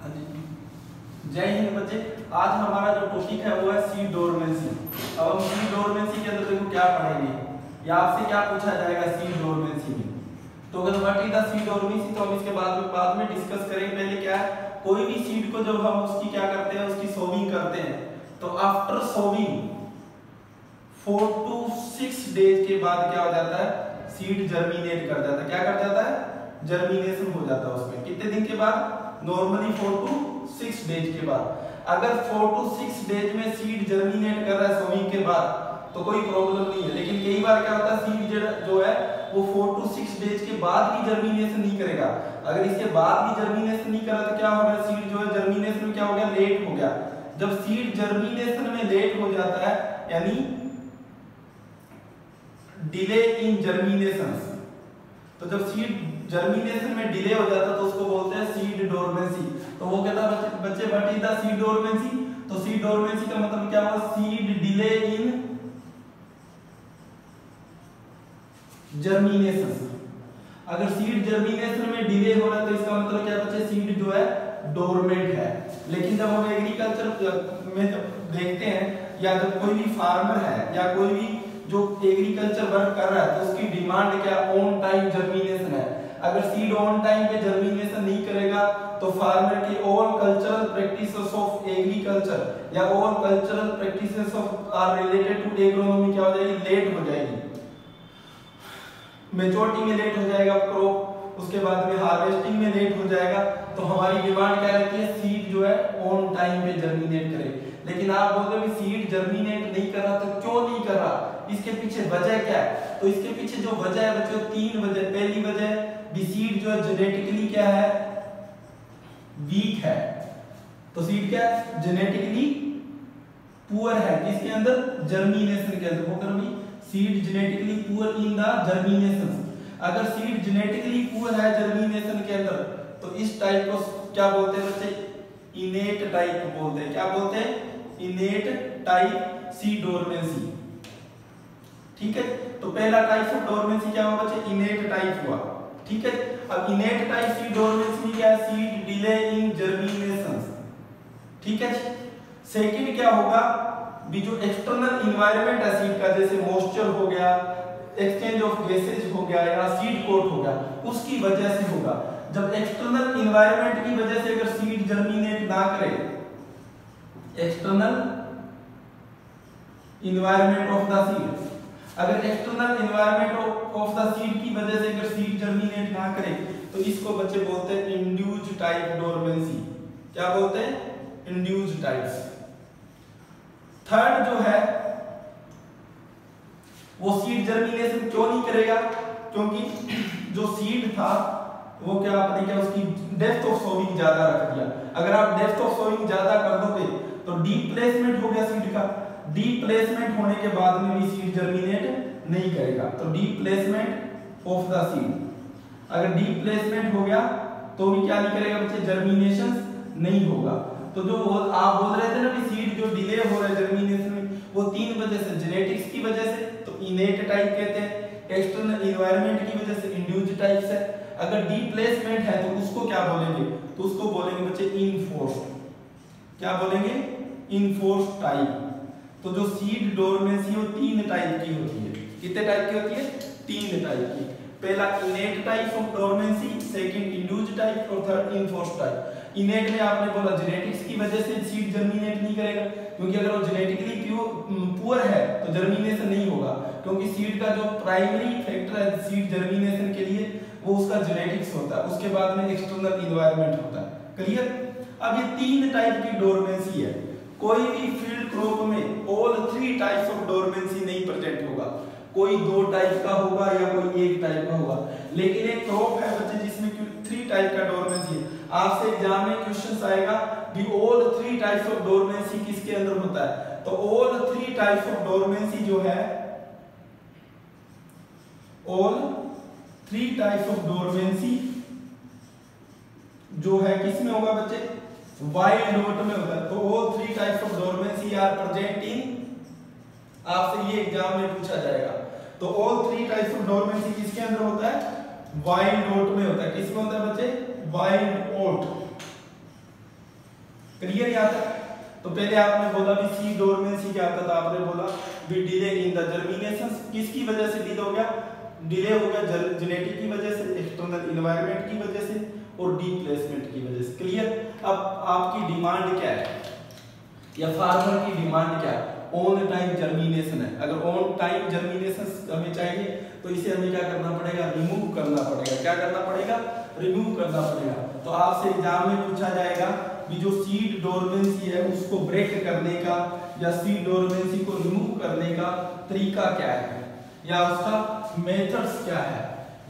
जय हिंद बच्चे। आज हमारा जो टॉपिक है वो है सीड डोरमेंसी। अब हम सीड डोरमेंसी के अंदर देखो क्या पढ़ेंगे या आपसे क्या पूछा जाएगा सीड डोरमेंसी में। तो अगर what is the seed dormancy तो हम इसके बाद में डिस्कस करेंगे। पहले क्या है, कोई भी सीड को जब हम उसकी क्या करते हैं, उसकी सोविंग करते हैं, तो आफ्टर सोविंग 4 to 6 डेज के बाद क्या हो जाता है, सीड जर्मिनेट कर जाता है। क्या कर जाता है, जर्मिनेशन हो जाता है उसमें। कितने दिन के बाद, नॉर्मली 4 to 6 डेज के बाद। अगर 4 to 6 डेज में सीड जर्मिनेट कर रहा है सोविंग के बाद तो कोई प्रॉब्लम नहीं है। लेकिन कई बार क्या होता है, सीड जो है वो 4 to 6 डेज के बाद भी जर्मिनेशन नहीं करेगा। अगर इसके बाद भी जर्मिनेशन नहीं करा तो क्या हो गया, सीड जो है जर्मिनेशन में क्या हो गया, लेट हो गया। जब सीड जर्मिनेशन में लेट हो जाता है यानी डिले इन जर्मिनेशन, तो जब सीड जर्मिनेशन में डिले हो जाता है तो उसको बोलते हैं सीड डोरमेंसी। तो वो कहता है बच्चे what is the seed dormancy. तो सीड डोरमेंसी का मतलब क्या हुआ, सीड डिले इन जर्मिनेशन। अगर सीड जर्मिनेशन में डिले हो रहा है तो इसका मतलब क्या बच्चे, सीड जो है डोरमेंट है। लेकिन जब हम एग्रीकल्चर में जब देखते हैं या जब कोई भी फार्मर है या कोई भी जो एग्रीकल्चर वर्क कर रहा है तो उसकी डिमांड क्या, ऑन टाइम जर्मिनेशन है। अगर सीड ऑन टाइम पे जर्मिनेशन नहीं करेगा तो फार्मर की all cultural practices of agriculture या all cultural practices of are related to agronomy क्या हो जाएगी, लेट हो जाएगी। मैच्योरिटी में लेट हो जाएगा क्रॉप, उसके बाद में हार्वेस्टिंग में लेट हो जाएगा। तो हमारी डिमांड क्या रहती है, सीड जो है ऑन टाइम पे जर्मिनेट करे। लेकिन आप बोल रहे हो सीड जर्मिनेट नहीं कर रहा, तो क्यों नहीं कर रहा, इसके पीछे वजह क्या है। तो इसके पीछे जो वजह है बच्चों, 3 वजह। पहली वजह, सीड जो है जेनेटिकली क्या है, वीक है। तो सीड क्या है, जेनेटिकली पुअर है। किसके अंदर, जर्मिनेशन के अंदर। वो कर seed genetically poor in the germination. अगर सीड जेनेटिकली पुअर है जर्मिनेशन के अंदर तो इस टाइप को क्या बोलते हैं बच्चे, इनेट टाइप बोलते हैं। क्या बोलते हैं, इनेट टाइप सीड डोरमेंसी। ठीक है, तो पहला टाइप ऑफ डोरमेंसी क्या हुआ बच्चे, इनेट टाइप हुआ। ठीक है, अब इनेट टाइप सीड डोरमेंसी क्या है, सीड डिले इन जर्मिनेशन। ठीक है, सेकंड क्या होगा, भी जो एक्सटर्नल एनवायरनमेंट है सीड का, जैसे मॉइस्चर हो गया, एक्सचेंज ऑफ गैसेज हो गया या सीड कोट हो गया, उसकी वजह से होगा। जब एक्सटर्नल एनवायरनमेंट की वजह से अगर सीड जर्मिनेट ना करे, external environment of the seed, अगर external environment of the seed की वजह से अगर सीड जर्मिनेट ना करे तो इसको बच्चे बोलते हैं इंड्यूस्ड टाइप डोरमेंसी। क्या बोलते हैं, इंड्यूस्ड टाइप्स। थर्ड जो है वो सीड जर्मिनेशन क्यों नहीं करेगा, क्योंकि जो सीड था वो क्या आपने क्या उसकी डेप्थ ऑफ सोविंग ज्यादा रख दिया। अगर आप डेप्थ ऑफ सोविंग ज्यादा कर दोगे तो डीप प्लेसमेंट हो गया सीड का। डीप प्लेसमेंट होने के बाद में भी सीड जर्मिनेट नहीं करेगा। तो deep placement of the seed, अगर डीप प्लेसमेंट हो गया तो भी क्या नहीं करेगा बच्चे, जर्मिनेशन नहीं होगा। तो जो आप बोल रहे थे ना कि सीड जो डिले हो रहा है जर्मिनेशन में, वो 3 वजह से, जेनेटिक्स की वजह से तो इनेट टाइप कहते हैं, एक्सटर्नल एनवायरनमेंट की वजह से इंड्यूस्ड टाइप है। अगर डीप प्लेसमेंट है तो उसको क्या बोलेंगे, तो उसको बोलेंगे बच्चे इनफोर्स्ड। क्या बोलेंगे, इनफोर्स्ड टाइप। तो जो सीड डोरमेंसी वो 3 टाइप की होती है। कितने टाइप की होती है, 3 टाइप की। पहला इनेट type of dormancy, second induced type और थर्ड इनफोर्स्ड टाइप। इनेट में आपने बोला जेनेटिक्स की वजह से सीड जर्मिनेट नहीं करेगा, क्योंकि अगर वो जेनेटिकली पुअर है तो जर्मिनेशन नहीं होगा, क्योंकि सीड का जो प्राइमरी फैक्टर है सीड जर्मिनेशन के लिए वो उसका जेनेटिक्स होता है, उसके बाद में एक्सटर्नल एनवायरनमेंट होता है। क्लियर। अब ये 3 टाइप की डोरमेंसी है। कोई भी फील्ड क्रॉप में ऑल 3 टाइप्स ऑफ डोरमेंसी नहीं प्रेजेंट होगा। कोई 2 टाइप का होगा या कोई 1 टाइप का होगा। लेकिन एक क्रॉप है बच्चे जिसमें 3 टाइप का डोरमेंसी है। आपसे एग्जाम में क्वेश्चन आएगा कि ऑल 3 टाइप्स ऑफ डोरमेंसी किसके अंदर होता है। तो ऑल 3 टाइप्स ऑफ डोरमेंसी जो है, ऑल 3 टाइप्स ऑफ डोरमेंसी जो है किसमें होगा बच्चे, वाइल्ड डॉट में होता है। तो all 3 types of dormancy are present in, आपसे ये एग्जाम में पूछा जाएगा। तो ऑल 3 टाइप्स ऑफ डोरमेंसी किसके अंदर होता है, वाइल्ड डॉट में होता है। किसमें होता है बच्चे, वाइल्ड ओट। क्लियर यहाँ तक? तो पहले आपने बोला भी सीड डोरमेंसी क्या होता था, आपने बोला भी डिले इन द जर्मिनेशन, किसकी वजह से डिले हो गया? डिले हो गया जेनेटिक की वजह से, एक्सटर्नल एनवायरनमेंट की वजह से और डीप प्लेसमेंट की वजह से। क्लियर? अब आपकी डिमांड क्या है या फार्मर की डिमांड क्या है? ऑन टाइम जर्मिनेशन है। अगर ऑन टाइम जर्मिनेशन हमें चाहिए तो इसे हमें क्या करना पड़ेगा? रिमूव करना पड़ेगा। क्या करना पड़ेगा? रिमूव करना पड़ेगा। तो आपसे एग्जाम में पूछा जाएगा कि जो सीड डोरमेंसी है उसको ब्रेक करने का या सीड डोरमेंसी को रिमूव करने का तरीका क्या है या उसका मेथड्स क्या है।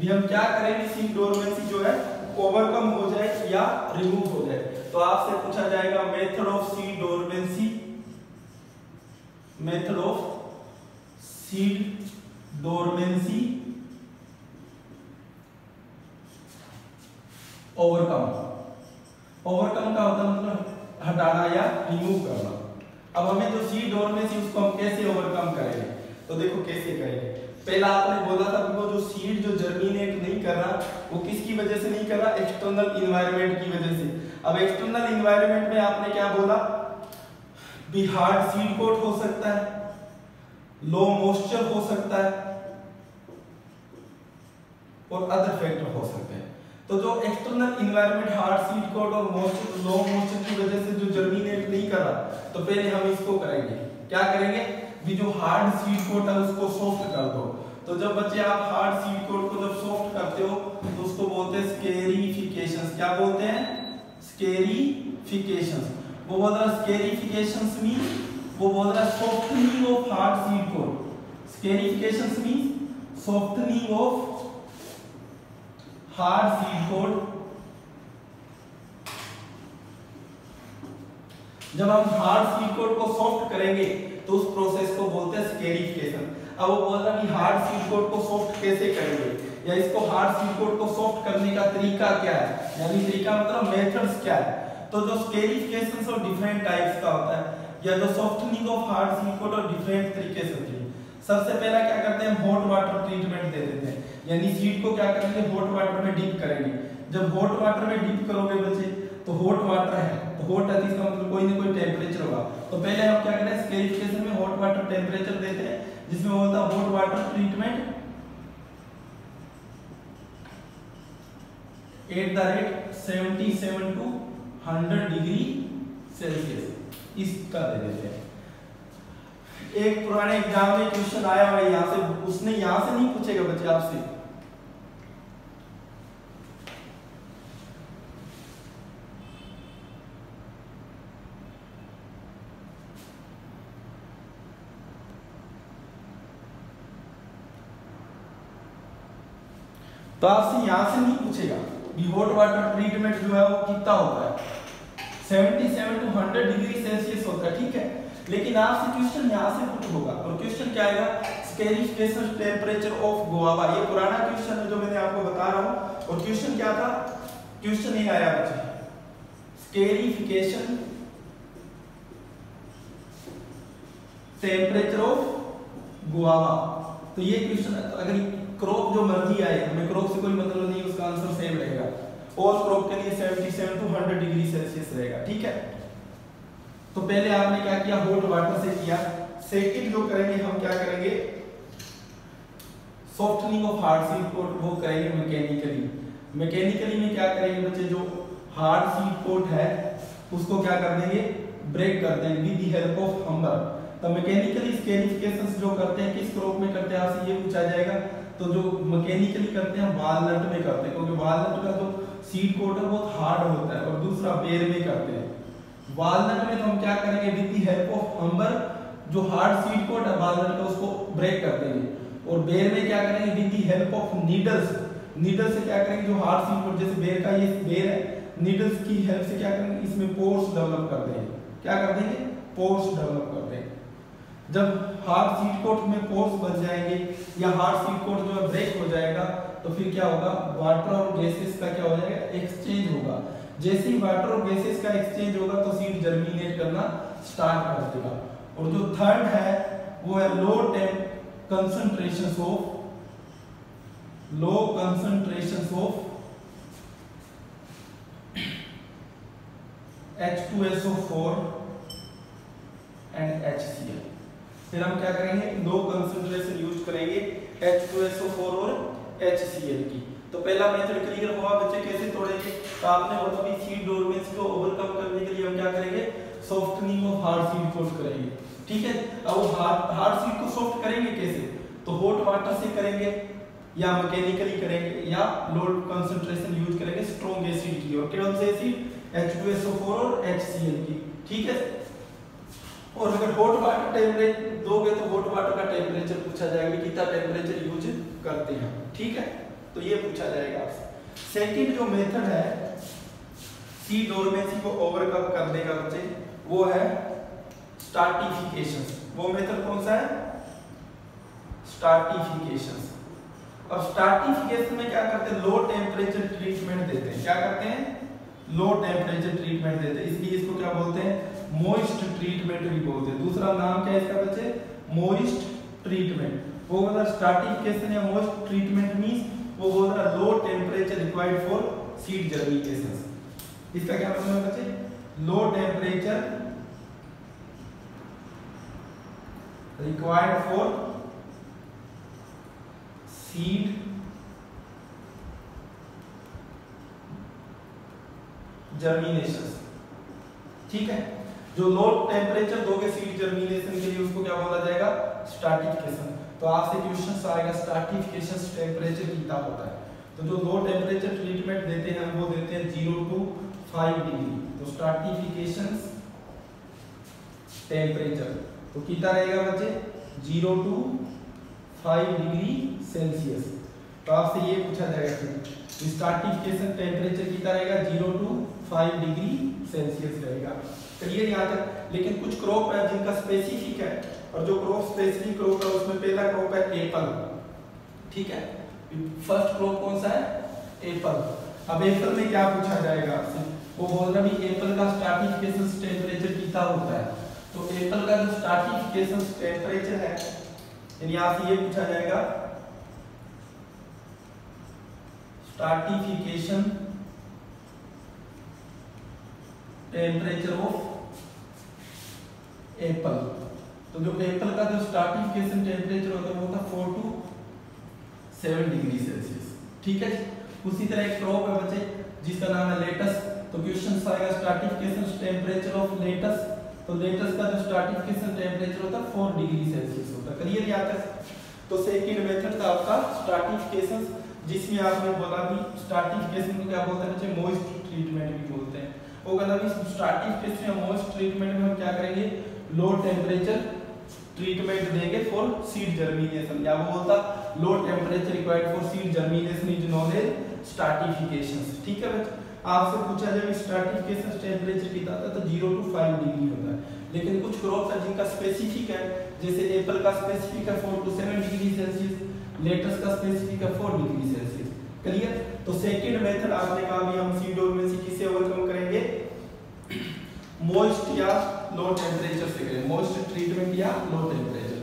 भी हम क्या करेंगे? सीड डोरमेंसी जो है ओवरकम हो जाए या रिमूव हो जाए। तो आपसे पूछा जाएगा method of seed dormancy, method of seed dormancy overcome. Overcome का होता है मतलब हटाना या रिमूव करना। अब हमें जो सीड डोरमेंसी उसको हम कैसे ओवरकम करेंगे? तो देखो कैसे करेंगे। पहला आपने बोला था कि वो जो सीड जो जर्मिनेट नहीं कर रहा वो किसकी वजह से नहीं कर रहा? एक्सटर्नल एनवायरनमेंट की वजह से। अब एक्सटर्नल एनवायरनमेंट में आपने क्या बोला? भी हार्ड सीड कोट हो सकता है, लो मॉइस्चर हो सकता है और अदर फैक्टर हो सकते हैं। तो जो external environment hard seed coat और मॉइस्चर लो मॉइस्चर की वजह से जो जर्मिनेट नहीं कर रहा, तो पहले हम इसको करेंगे। क्या करेंगे? भी जो हार्ड सीड कोट है उसको सॉफ्ट कर दो। तो जब बच्चे आप हार्ड सीड कोट को जब सॉफ्ट करते हो तो उसको बोलते हैं स्केरिफिकेशन। क्या बोलते हैं? स्केरिफिकेशन। वो बोल रहा स्केरिफिकेशन मींस वो बोल रहा softening of hard seed coat. Scarification means softening of hard seed coat. जब हम हार्ड सीड कोट को सॉफ्ट करेंगे तो उस प्रोसेस को बोलते हैं स्केरिफिकेशन। अब वो बोल रहा कि हार्ड सीड कोट को सॉफ्ट कैसे करेंगे या इसको हार्ड सीड कोट को सॉफ्ट करने का तरीका क्या है, यानी तरीका मतलब मेथड्स क्या है। तो जो स्केरिफिकेशन और डिफरेंट टाइप्स का होता है या जो softening of hard seed coat और डिफरेंट तरीके से होती है। सबसे पहला क्या करते हैं? हॉट वाटर ट्रीटमेंट दे देते हैं, यानी सीड को क्या करेंगे? हॉट वाटर में डिप करेंगे। जब हॉट वाटर में डिप करोगे बच्चे तो हॉट वाटर है तो हॉट है इसका मतलब कोई ना कोई टेम्परेचर होगा। तो पहले हम क्या करें? स्केरिफिकेशन में हॉट वाटर टेम्परेचर देते हैं जिसमें होता है hot water treatment at the rate 77 to 100 degree Celsius, इसका दे देते हैं। एक पुराने एग्जाम में क्वेश्चन आया हुआ है यहाँ से, उसने यहाँ से नहीं पूछेगा बच्चे आपसे। तो आपसे यहाँ से नहीं पूछेगा कि हॉट वाटर ट्रीटमेंट जो है वो कितना होता है? 77 to 100 डिग्री सेल्सियस होता है, ठीक है। लेकिन आपसे क्वेश्चन यहाँ से पुट होगा और क्वेश्चन क्या आएगा? स्केरिफिकेशन टेम्परेचर ऑफ गुआवा। ये पुराना क्वेश्चन है जो मैंने आपको बता रहा हूँ। और क्वेश्चन क्या था? क्वेश्चन ये आया बच्चे, स्केरिफिकेशन टेम्परेचर ऑफ गुआवा। तो ये क्वेश्चन अगर क्रॉप जो मर्जी आए, हमें क्रॉप से कोई मतलब नहीं, उसका आंसर सेम रहेगा। और क्रॉप के लिए 77 to 100 डिग्री सेल्सियस रहेगा, ठीक है। तो पहले आपने क्या किया? हॉट वाटर से किया। सेकंड जो करेंगे हम क्या करेंगे? Softening of hard seed coat वो करेंगे मैकेनिकली। मैकेनिकली में क्या करेंगे बच्चे? जो हार्ड सीड कोट है उसको क्या कर देंगे? ब्रेक कर देंगे विद द हेल्प ऑफ हम्बर। तो मैकेनिकली स्केरिफिकेशन जो करते हैं किस क्रॉप में करते हैं आपसे ये पूछा जाएगा। तो जो मैकेनिकली करते हैं वालनट में करते हैं, क्योंकि वालनट का जो सीड कोट है बहुत हार्ड होता है। और दूसरा बेर में करते हैं। वालनट में तो हम क्या करेंगे? विद द हेल्प ऑफ हम्बर जो हार्ड सीड कोट है वालनट का उसको ब्रेक कर देंगे। और बेर में क्या करेंगे? With the help of needles. Needle से क्या करेंगे? जो हार्ड सीड कोट जैसे बेर का ये बेर है, नीडल्स की हेल्प से क्या करेंगे? इसमें पोर्स डेवलप कर देंगे। क्या कर देंगे? पोर्स डेवलप कर देंगे। जब हार्ड सीड कोट में पोर्स बन जाएंगे या हार्ड सीड कोट जो है ब्रेक हो जाएगा तो फिर क्या होगा? वाटर और गैसेस का क्या हो जाएगा? एक्सचेंज होगा। जैसे ही वाटर और गैसेस का एक्सचेंज होगा तो सीड जर्मिनेट करना स्टार्ट कर देगा। और जो थर्ड है वो है low concentration H2SO4 and HCl। फिर हम क्या करेंगे, दो कंसंट्रेशन यूज करेंगे H2SO4 और HCl की। तो पहला मेथड क्लियर हुआ बच्चे, कैसे तोड़ेंगे? तो आपने बोला भी सीड डोरमेंसी को ओवरकम करने के लिए हम क्या करेंगे, सॉफ्टनिंग ऑफ हार्ड सीड को करेंगे। ठीक है, अब वो हार्ड सीड को सॉफ्ट करेंगे कैसे? तो हॉट वाटर से करेंगे या मैकेनिकली करेंगे या लो कंसंट्रेशन यूज करेंगे स्ट्रॉन्ग एसिड की, और कौन से एसिड? H2SO4 और HCl की। ठीक है, और अगर हॉट वाटर टेम्परेचर दोगे तो हॉट वाटर का टेम्परेचर पूछा जाएगा, कितना टेम्परेचर यूज करते हैं। ठीक है, तो ये पूछा जाएगा आपसे। सेकंड जो मेथड है सीड डोरमेंसी को ओवरकम करने का बच्चे, वो है स्ट्रैटिफिकेशन। वो मेथड कौन सा है? स्ट्रैटिफिकेशन। अब स्ट्रैटिफिकेशन में क्या करते हैं, लो टेम्परेचर ट्रीटमेंट देते हैं। क्या करते हैं? लो टेम्परेचर ट्रीटमेंट देते हैं, इसलिए इसको क्या बोलते हैं, मॉइस्ट ट्रीटमेंट भी बोलते हैं। दूसरा नाम क्या है इसका बच्चे? Moist treatment. वो मतलब स्ट्रैटिफिकेशन या मॉइस्ट ट्रीटमेंट मींस वो बोल रहा लो temperature required for seed germination. इसका क्या मतलब है बच्चे? लो temperature required for seed germination. ठीक है, जो लो टेम्परेचर दोगे सीड जर्मिनेशन के लिए उसको क्या बोला जाएगा? स्ट्रैटिफिकेशन। तो आपसे क्वेश्चन आएगा स्ट्रैटिफिकेशन टेम्परेचर कितना होता है? तो जो लो टेम्परेचर ट्रीटमेंट देते हैं हम वो देते हैं 0 to 5 डिग्री। तो स्ट्रैटिफिकेशन टेम्परेचर तो कितना रहेगा बच्चे? 0 to 5 डिग्री सेल्सियस। तो आपसे ये पूछा जाएगा कि स्ट्रैटिफिकेशन टेम्परेचर कितना रहेगा? 0 to 5 डिग्री सेल्सियस रहेगा। क्लियर यहाँ तक? लेकिन कुछ क्रॉप है जिनका स्पेसिफिक है, और जो क्रॉप स्पेसिफिक क्रॉप है उसमें पहला क्रॉप है एप्पल। ठीक है, फर्स्ट क्रॉप कौन सा है? एप्पल। अब एप्पल में क्या पूछा जाएगा आपसे? वो बोल रहा है एप्पल का स्ट्रैटिफिकेशन टेम्परेचर कितना होता है? तो एप्पल का जो स्ट्रैटिफिकेशन टेम्परेचर है, यानी आपसे ये पूछा जाएगा स्ट्रैटिफिकेशन टेम्परेचर ऑफ एप्पल। तो जो एप्पल का जो स्ट्रैटिफिकेशन टेम्परेचर होता है वो होता है 4 to 7 डिग्री सेल्सियस। ठीक है, उसी तरह एक क्रॉप है बच्चे जिसका नाम है लेटस। तो क्वेश्चन आएगा स्ट्रैटिफिकेशन टेम्परेचर ऑफ लेटस। तो लेटस का जो स्ट्रैटिफिकेशन टेम्परेचर होता है 4 डिग्री सेल्सियस होता है। क्लियर यहाँ तक? तो सेकंड मेथड था आपका स्ट्रैटिफिकेशन, जिसमें आपने बोला कि स्ट्रैटिफिकेशन को क्या बोलते हैं बच्चे? मॉइस्ट ट्रीटमेंट भी बोलते हैं। वो कहता है स्ट्रैटिफिकेशन या मॉइस्ट ट्रीटमेंट में हम क्या करेंगे? लो टेम्परेचर ट्रीटमेंट देंगे फॉर सीड जर्मिनेशन, या वो बोलता low temperature required for seed germination is known as stratification. ठीक है बच्चे, आपसे पूछा जाए स्ट्रैटिफिकेशन टेम्परेचर कितना होता है? तो 0 to 5 डिग्री होता है। लेकिन कुछ क्रॉप्स है जिनका स्पेसिफिक है, जैसे एप्पल का स्पेसिफिक है 4 to 7 डिग्री सेल्सियस, लेटस का स्पेसिफिक है 4 डिग्री सेल्सियस। क्लियर? तो सेकंड मेथड आपने कहा भी हम सीड डोरमेंसी किससे ओवरकम करेंगे? मॉइस्ट या लो टेम्परेचर से करेंगे, मॉइस्ट ट्रीटमेंट या लो टेम्परेचर।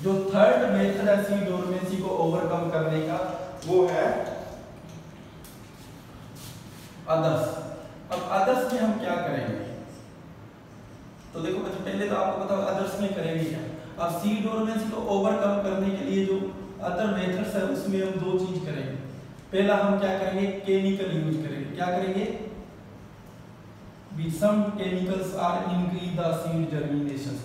जो थर्ड मेथड है सीड डोरमेंसी को ओवरकम करने का, वो है अदर्स। अब अदर्स में हम क्या करेंगे? तो देखो बच्चों, पहले तो आपको पता अदर्स में करेंगे क्या। अब सीड डोरमेंसी को ओवरकम करने के लिए जो अदर मेथड्स है उसमें हम दो चीज करेंगे। पहला हम क्या करेंगे? केमिकल यूज करेंगे। क्या करेंगे? some chemicals are increase the seed germination।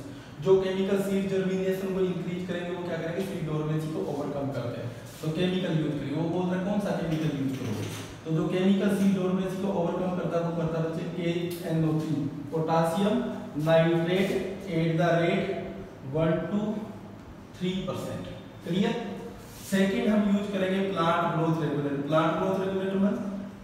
जो केमिकल सीड जर्मिनेशन को इंक्रीज करेंगे वो क्या करेंगे? सीड डोरमेंसी को ओवरकम करते हैं। तो केमिकल यूज करेंगे। वो बोल रहे हैं कौन सा केमिकल यूज करोगे? तो जो केमिकल सीड डोरमेंसी को ओवरकम करता है वो करता है बच्चे KNO3, potassium nitrate at the rate 1 to 3%। Clear? Second हम यूज करेंगे plant growth regulator. Plant growth regulator में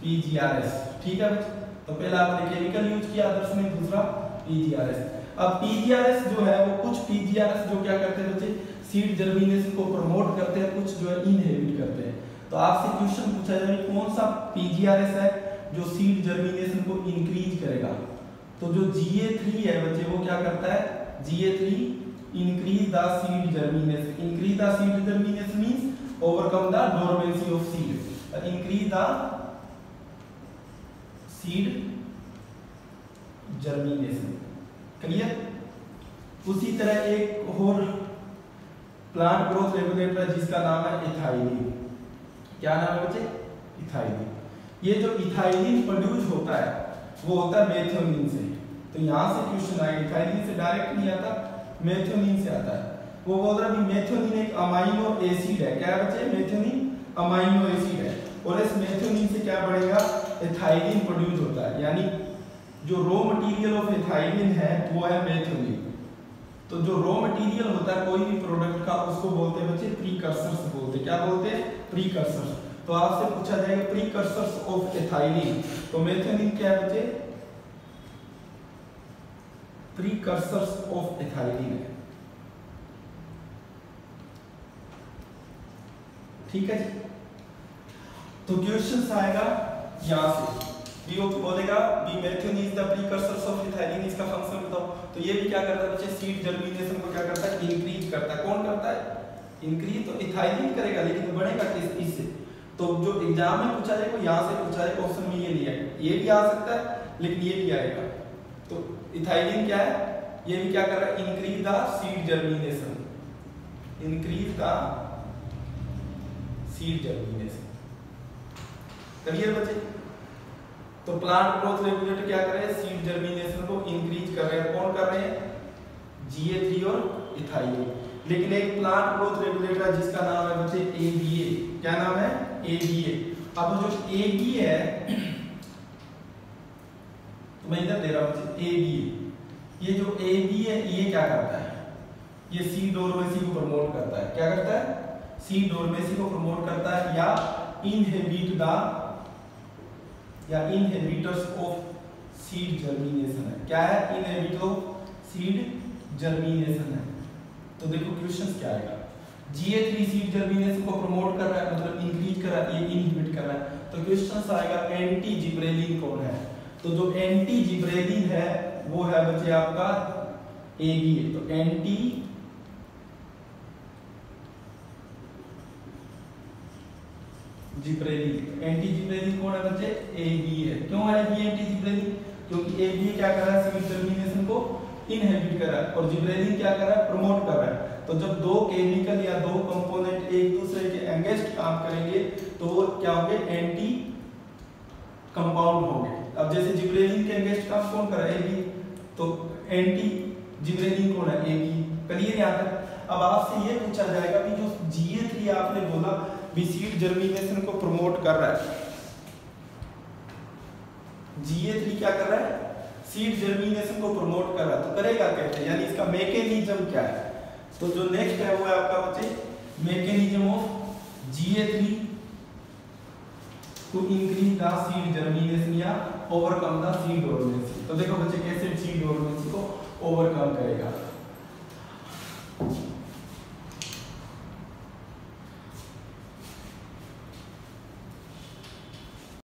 PGRS। ठीक है बच्चे, तो पहला आपने केमिकल यूज किया अदर्स में, दूसरा PGRS। अब PGRS जो है वो कुछ PGRS जो क्या करते हैं बच्चे? सीड जर्मिनेशन को प्रमोट करते हैं, कुछ जो है इनहिबिट करते हैं। तो आपसे क्वेश्चन पूछा जाए कौन सा PGRS है जो सीड जर्मिनेशन को इंक्रीज करेगा? तो जो GA3 है बच्चे वो क्या करता है? GA3 increase the seed germination. Increase the seed germination means overcome the dormancy of seed. Increase the seed germination. Clear? उसी तरह एक और प्लांट ग्रोथ रेगुलेटर है जिसका नाम है इथाइलिन। क्या नाम है बच्चे? इथाइलिन। ये जो इथाइलिन प्रोड्यूस होता है वो होता है मेथियोनिन से। तो यहाँ से क्वेश्चन आएगा, इथाइलिन से डायरेक्ट नहीं आता, मेथियोनिन से आता है। वो बोल रहा है मेथियोनिन एक अमाइनो एसिड है। क्या है बच्चे? मेथियोनिन अमाइनो एसिड है, और इस मेथियोनिन से क्या बढ़ेगा? इथाइलिन प्रोड्यूस होता है। यानी जो रॉ मटेरियल ऑफ इथाइलिन है वो है मेथियोनिन। तो जो रॉ मटेरियल होता है कोई भी प्रोडक्ट का उसको बोलते हैं बच्चे प्रीकर्सर्स बोलते हैं। क्या बोलते हैं? प्रीकर्सर्स। तो आपसे पूछा जाएगा प्रीकर्सर्स ऑफ इथाइलिन, तो मेथियोनिन क्या है बच्चे? प्रीकर्सर्स ऑफ इथाइलिन है। ठीक है जी। तो क्वेश्चन आएगा यहां से, वो बोलेगा B methionine is the precursors of ethylene, इसका फंक्शन बताओ। तो ये भी क्या करता है बच्चे? सीड जर्मिनेशन को क्या करता है? इंक्रीज करता है। कौन करता है? इंक्रीज तो इथाइलिन करेगा, लेकिन बढ़ेगा किस? इससे। तो जो एग्जाम में पूछा जाएगा यहाँ से पूछा जाएगा, ऑप्शन में ये नहीं आएगा, ये भी आ सकता है लेकिन ये भी आएगा। तो इथाइलिन क्या है? ये भी क्या कर रहा है? Increase the seed germination, increase the seed germination. Clear बच्चे? तो प्लांट ग्रोथ रेगुलेटर क्या कर रहे हैं? सीड जर्मिनेशन को इंक्रीज कर रहे हैं। कौन कर रहे हैं? GA3 और इथाइलिन। लेकिन एक प्लांट ग्रोथ रेगुलेटर जिसका नाम है बच्चे ABA। क्या नाम है? ABA। अब जो ABA है तो मैं इधर दे रहा हूं बच्चे ABA। ये जो ABA है ये क्या करता है? ये सीड डोरमेसी को प्रमोट करता है। क्या करता है? सीड डोरमेसी को प्रमोट करता है, या इनहिबिट द या इनहिबिटर्स ऑफ सीड जर्मिनेशन है। क्या है? इनहिबिटर ऑफ सीड जर्मिनेशन है। तो देखो क्वेश्चन क्या आएगा? GA3 सीड जर्मिनेशन को प्रमोट कर रहा है, मतलब इंक्रीज कर रहा है, ये इनहिबिट कर रहा है। तो क्वेश्चन आएगा एंटी जिब्रेलिन कौन है? तो जो एंटी जिब्रेलिन है वो है बच्चे आपका ABA। तो एंटी जिब्रेलिन, एंटी जिब्रेलिन कौन है बच्चे? ABA है। क्यों है ये एंटी जिब्रेलिन? क्योंकि ABA क्या कर रहा है? सीड जर्मिनेशन को इनहिबिट कर रहा है, और जिब्रेलिन क्या कर रहा है? प्रमोट कर रहा है। तो जब दो केमिकल या दो कंपोनेंट एक दूसरे के अगेंस्ट काम करेंगे तो वो क्या होंगे? एंटी कंपाउंड होंगे। अब जैसे जिब्रेलिन के अगेंस्ट काम कौन कर रहा है? AB। तो एंटी जिब्रेलिन कौन है? AB। क्लियर यहाँ तक? अब आपसे ये पूछा जाएगा कि जो GA3 आपने बोला भी सीड जर्मिनेशन को प्रमोट कर रहा है, GA3 क्या कर रहा है? सीड जर्मिनेशन को प्रमोट कर रहा है। तो करेगा कैसे? यानी इसका मैकेनिज्म क्या है? तो जो नेक्स्ट है वो है आपका बच्चे mechanism of GA3 to increase the seed germination या ओवरकम द सीड डोरमेंसी। तो देखो बच्चे कैसे सीड डोरमेंसी को ओवरकम करेगा।